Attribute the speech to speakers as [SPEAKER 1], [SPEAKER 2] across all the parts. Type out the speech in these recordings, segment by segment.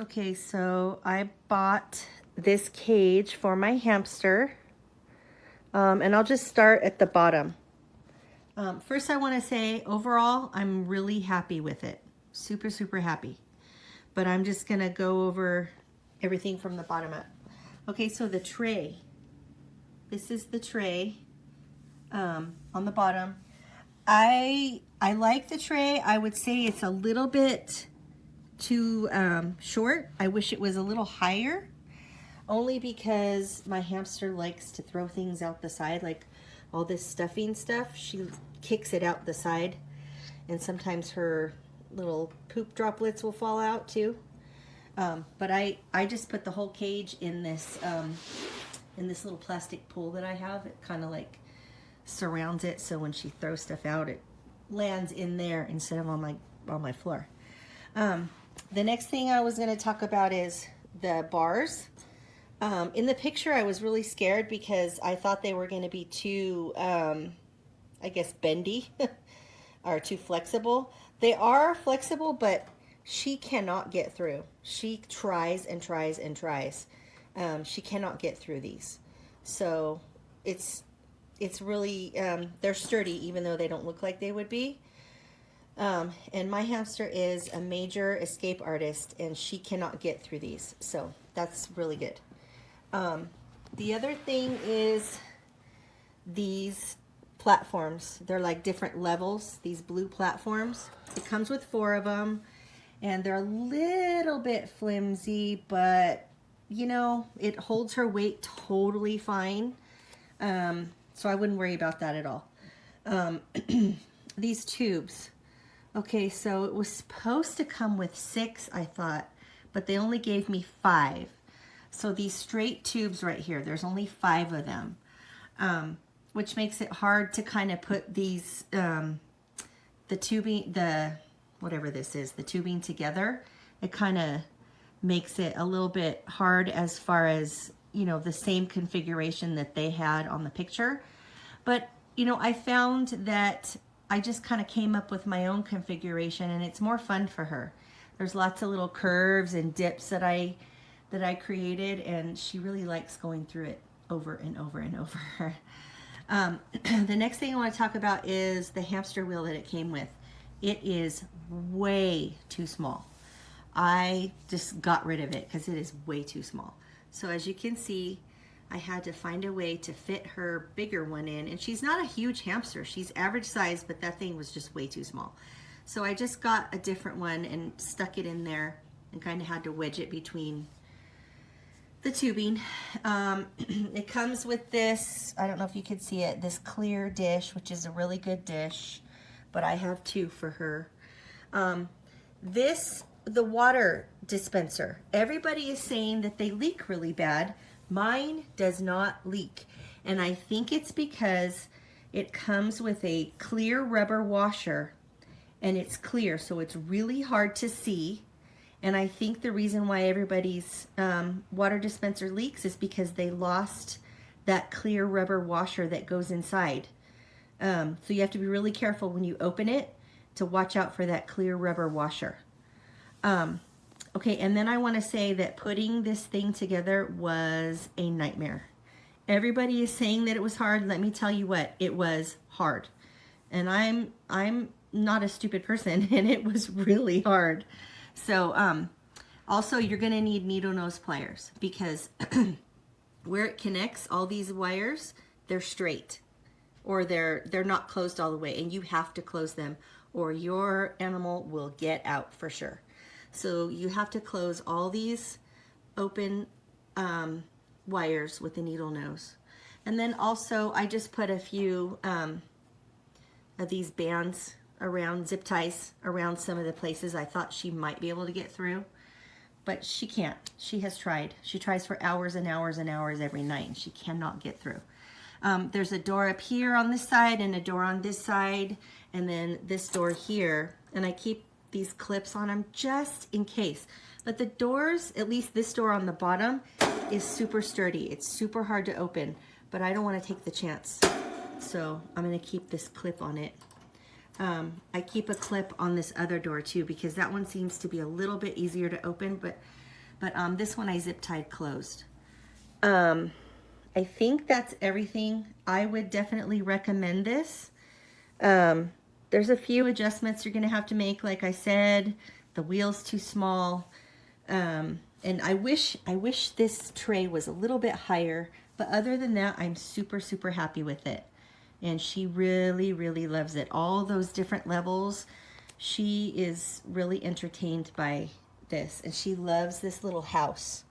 [SPEAKER 1] Okay, so I bought this cage for my hamster, and I'll just start at the bottom. First, I want to say overall, I'm really happy with it. Super, super happy. But I'm just going to go over everything from the bottom up. Okay, so the tray. This is the tray on the bottom. I like the tray. I would say it's a little bit too short. I wish it was a little higher, only because my hamster likes to throw things out the side, like all this stuffing stuff. She kicks it out the side, and sometimes her little poop droplets will fall out too. But I just put the whole cage in this little plastic pool that I have. It kind of like surrounds it, so when she throws stuff out, it lands in there instead of on my floor. The next thing I was going to talk about is the bars. In the picture, I was really scared because I thought they were going to be too, I guess, bendy or too flexible. They are flexible, but she cannot get through. She tries and tries and tries. She cannot get through these. So it's really, they're sturdy even though they don't look like they would be. And my hamster is a major escape artist, and she cannot get through these. So that's really good. The other thing is these platforms. They're like different levels, these blue platforms. It comes with 4 of them, and they're a little bit flimsy, but you know, it holds her weight totally fine. So I wouldn't worry about that at all. These tubes. Okay, so it was supposed to come with 6, I thought, but they only gave me 5. So these straight tubes right here, there's only 5 of them, which makes it hard to kind of put these, the tubing, whatever this is, the tubing together. It kind of makes it a little bit hard as far as, you know, the same configuration that they had on the picture. But, you know, I found that I just kind of came up with my own configuration, and it's more fun for her. There's lots of little curves and dips that I created, and she really likes going through it over and over and over. The next thing I want to talk about is the hamster wheel that it came with. It is way too small. I just got rid of it because it is way too small. So as you can see, I had to find a way to fit her bigger one in, and she's not a huge hamster. She's average size, but that thing was just way too small. So I just got a different one and stuck it in there and kind of had to wedge it between the tubing. It comes with this, I don't know if you can see it, this clear dish, which is a really good dish, but I have 2 for her. The water dispenser. Everybody is saying that they leak really bad. Mine does not leak, and I think it's because it comes with a clear rubber washer, and it's clear, so it's really hard to see. And I think the reason why everybody's water dispenser leaks is because they lost that clear rubber washer that goes inside. So you have to be really careful when you open it to watch out for that clear rubber washer. Okay, and then I want to say that putting this thing together was a nightmare. Everybody is saying that it was hard. Let me tell you what, it was hard. And I'm not a stupid person, and it was really hard. So also you're going to need needle nose pliers, because where it connects all these wires, they're straight, or they're not closed all the way, and you have to close them or your animal will get out for sure. So you have to close all these open wires with the needle nose. And then also I just put a few of these bands around, zip ties around some of the places I thought she might be able to get through, but she can't. She has tried. She tries for hours and hours and hours every night, and she cannot get through. There's a door up here on this side and a door on this side, and then this door here, and I keep these clips on them just in case. But the doors, at least this door on the bottom, is super sturdy. It's super hard to open, but I don't want to take the chance, so I'm going to keep this clip on it. I keep a clip on this other door too because that one seems to be a little bit easier to open, but this one I zip tied closed. I think that's everything. I would definitely recommend this. There's a few adjustments you're going to have to make. Like I said, the wheel's too small. And I wish this tray was a little bit higher, but other than that, I'm super, super happy with it. And she really, really loves it. All those different levels, she is really entertained by this. And she loves this little house.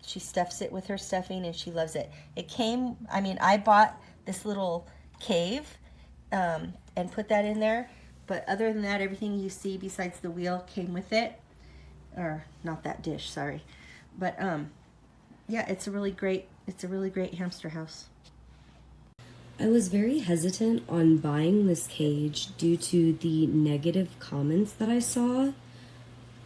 [SPEAKER 1] She stuffs it with her stuffing and she loves it. It came, I mean, I bought this little cave and put that in there. But other than that, everything you see besides the wheel came with it. Or not that dish, sorry. But yeah, it's a really great hamster house.
[SPEAKER 2] I was very hesitant on buying this cage due to the negative comments that I saw.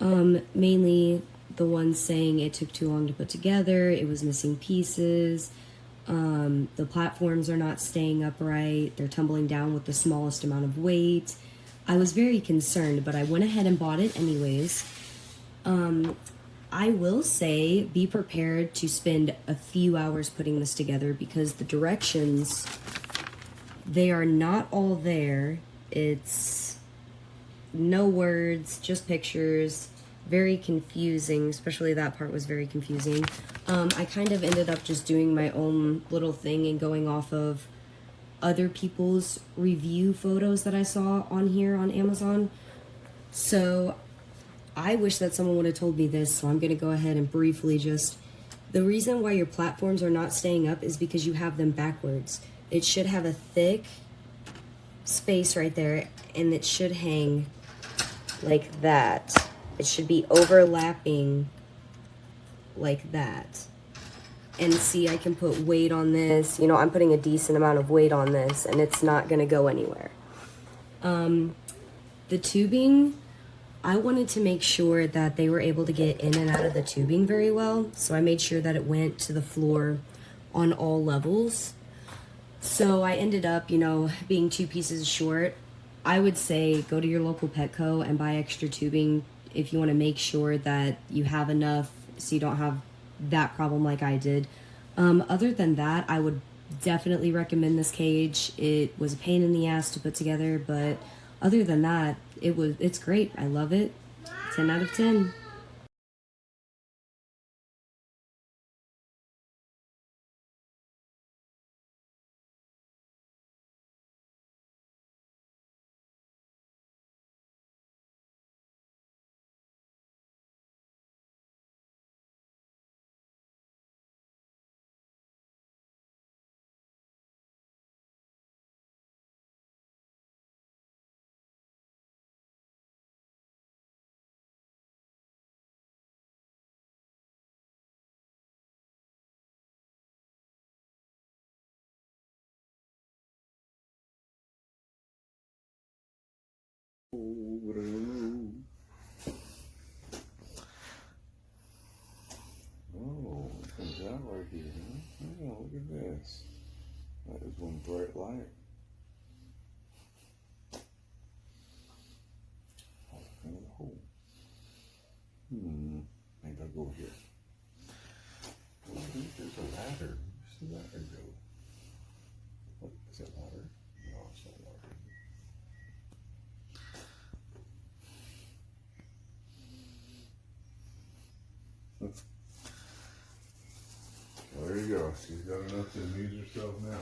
[SPEAKER 2] Mainly the ones saying it took too long to put together, it was missing pieces, the platforms are not staying upright, they're tumbling down with the smallest amount of weight. I was very concerned, but I went ahead and bought it anyways. I will say be prepared to spend a few hours putting this together because the directions, they are not all there. It's no words, just pictures. Very confusing, especially that part was very confusing. I kind of ended up just doing my own little thing and going off of other people's review photos that I saw on here on Amazon. So I wish that someone would have told me this, so I'm going to go ahead and briefly just... The reason why your platforms are not staying up is because you have them backwards. It should have a thick space right there, and it should hang like that. It should be overlapping like that. And see, I can put weight on this. You know, I'm putting a decent amount of weight on this, and it's not going to go anywhere. The tubing, I wanted to make sure that they were able to get in and out of the tubing very well. So I made sure that it went to the floor on all levels. So I ended up, you know, being 2 pieces short. I would say go to your local Petco and buy extra tubing if you want to make sure that you have enough so you don't have that problem like I did. Other than that, I would definitely recommend this cage. It was a pain in the ass to put together, but other than that, it's great. I love it. 10 out of 10.
[SPEAKER 3] Oh, it comes out right here, huh? Oh, look at this. That is one bright light. Oh, look under the hole. Maybe I'll go over here. Oh, I think there's a ladder. Where's the ladder go? What, is that ladder? No, it's not ladder. Well, there you go. She's got enough to amuse herself now.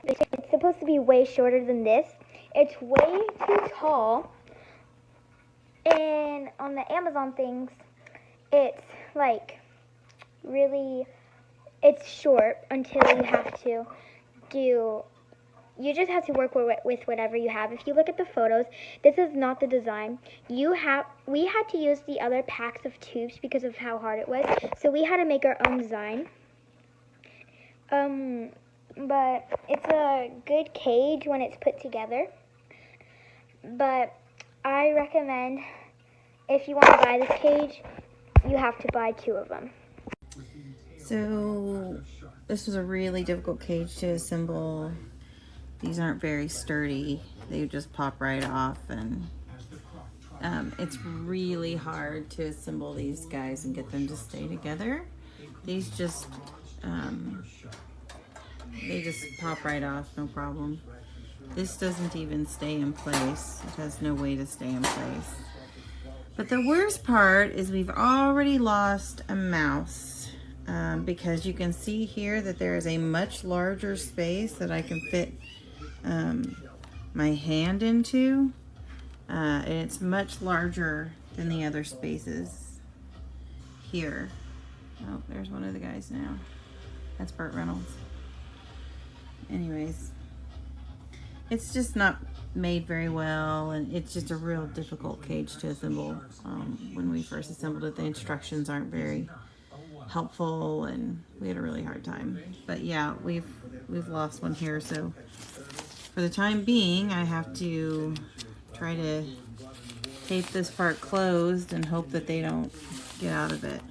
[SPEAKER 4] It's supposed to be way shorter than this. It's way too tall. And on the Amazon things, it's like really, it's short until you have to do, you just have to work with whatever you have. If you look at the photos, this is not the design. We had to use the other packs of tubes because of how hard it was. So we had to make our own design. But it's a good cage when it's put together. But I recommend, if you want to buy this cage, you have to buy 2 of them.
[SPEAKER 1] So this was a really difficult cage to assemble. These aren't very sturdy. They just pop right off, and it's really hard to assemble these guys and get them to stay together. These just they just pop right off, no problem. This doesn't even stay in place. It has no way to stay in place. But the worst part is we've already lost a mouse, because you can see here that there is a much larger space that I can fit my hand into. And it's much larger than the other spaces here. Oh, there's one of the guys now. That's Burt Reynolds. Anyways, it's just not made very well, and it's just a real difficult cage to assemble. When we first assembled it, the instructions aren't very helpful, and we had a really hard time. But yeah, we've lost one here, so for the time being, I have to try to tape this part closed and hope that they don't get out of it.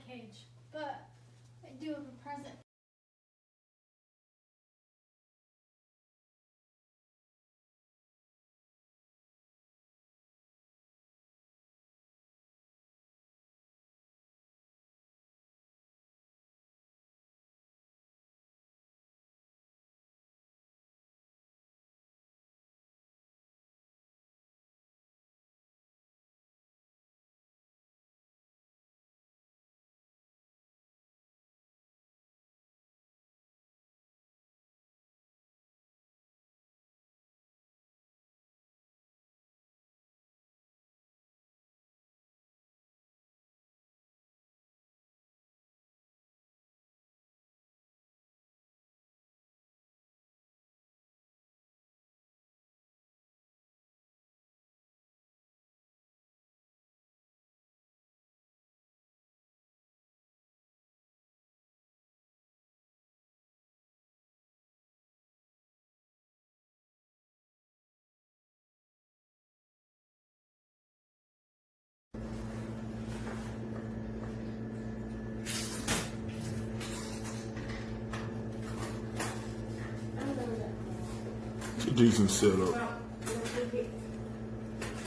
[SPEAKER 5] Cage, but I do have a present.
[SPEAKER 3] It's a decent setup.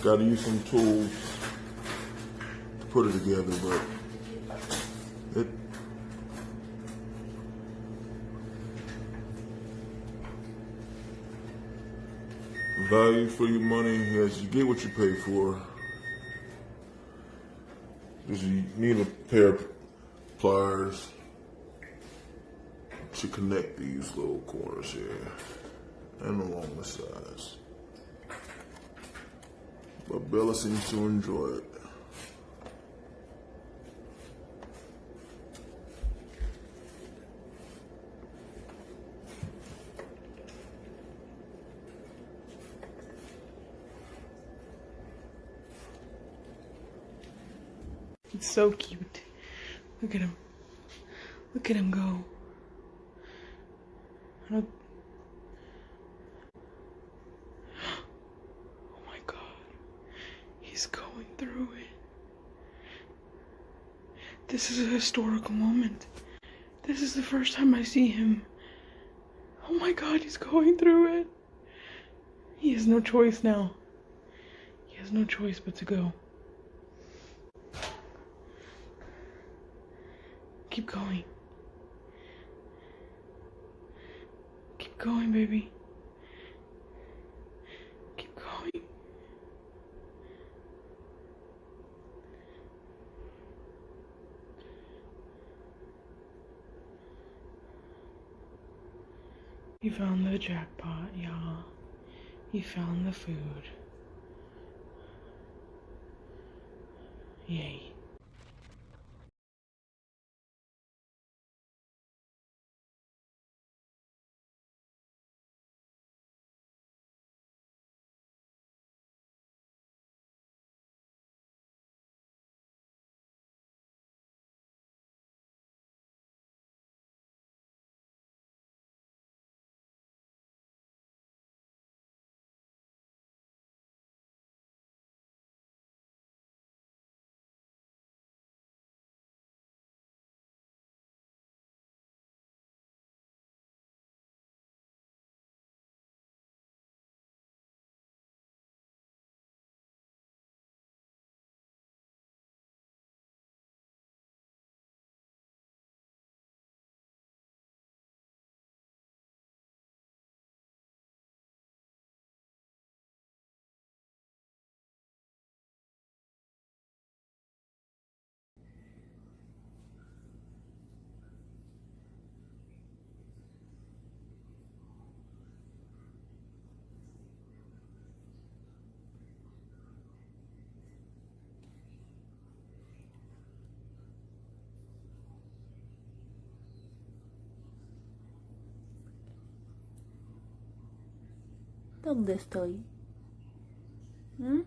[SPEAKER 3] Got to use some tools to put it together, but it value for your money as you get what you pay for. Just you need a pair of pliers to connect these little corners here and along the sides. But Bella seems to enjoy it.
[SPEAKER 6] It's so cute. Look at him. Look at him go. Look. Oh my God. He's going through it. This is a historical moment. This is the first time I see him. Oh my God, he's going through it. He has no choice now. He has no choice but to go. Keep going. Keep going, baby. Keep going. You found the jackpot, yeah. You found the food. Yay.
[SPEAKER 1] ¿Dónde estoy? ¿Mm?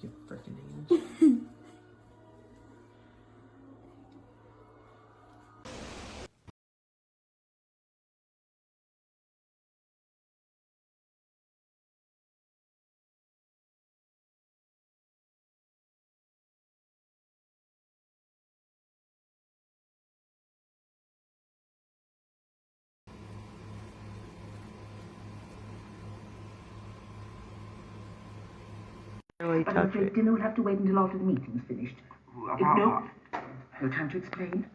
[SPEAKER 6] You freaking angel. Really
[SPEAKER 7] But I'm
[SPEAKER 6] touch
[SPEAKER 7] afraid
[SPEAKER 6] it.
[SPEAKER 7] dinner will have to wait until after the meeting's finished. No time to explain.